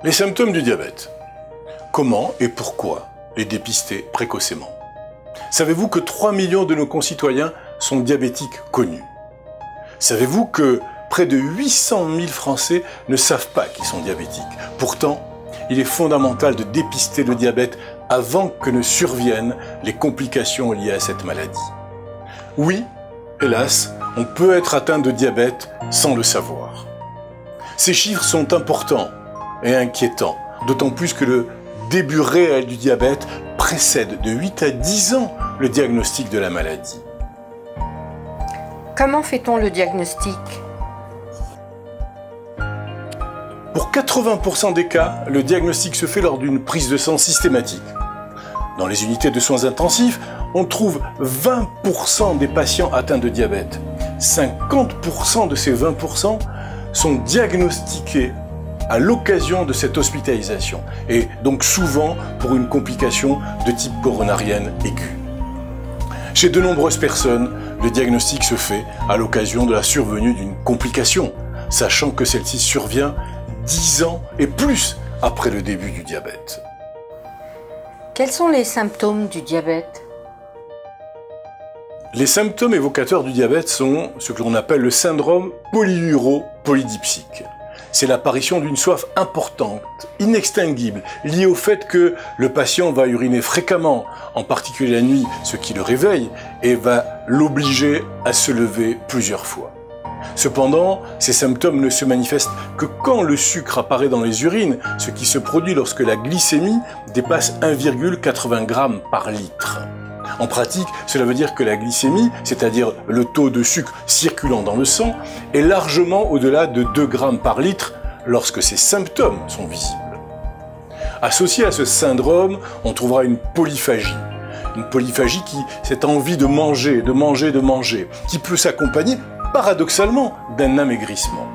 Les symptômes du diabète. Comment et pourquoi les dépister précocement? Savez-vous que 3 millions de nos concitoyens sont diabétiques connus? Savez-vous que près de 800 000 Français ne savent pas qu'ils sont diabétiques? Pourtant, il est fondamental de dépister le diabète avant que ne surviennent les complications liées à cette maladie. Oui, hélas, on peut être atteint de diabète sans le savoir. Ces chiffres sont importants et inquiétants, d'autant plus que le début réel du diabète précède de 8 à 10 ans le diagnostic de la maladie. Comment fait-on le diagnostic? Pour 80% des cas, le diagnostic se fait lors d'une prise de sang systématique. Dans les unités de soins intensifs, on trouve 20% des patients atteints de diabète. 50% de ces 20% sont diagnostiqués à l'occasion de cette hospitalisation, et donc souvent pour une complication de type coronarienne aiguë. Chez de nombreuses personnes, le diagnostic se fait à l'occasion de la survenue d'une complication, sachant que celle-ci survient 10 ans et plus après le début du diabète. Quels sont les symptômes du diabète? Les symptômes évocateurs du diabète sont ce que l'on appelle le syndrome polyuro-polydipsique. C'est l'apparition d'une soif importante, inextinguible, liée au fait que le patient va uriner fréquemment, en particulier la nuit, ce qui le réveille, et va l'obliger à se lever plusieurs fois. Cependant, ces symptômes ne se manifestent que quand le sucre apparaît dans les urines, ce qui se produit lorsque la glycémie dépasse 1,80 g par litre. En pratique, cela veut dire que la glycémie, c'est-à-dire le taux de sucre circulant dans le sang, est largement au-delà de 2 g par litre lorsque ces symptômes sont visibles. Associé à ce syndrome, on trouvera une polyphagie. Une polyphagie qui, cette envie de manger, qui peut s'accompagner paradoxalement d'un amaigrissement.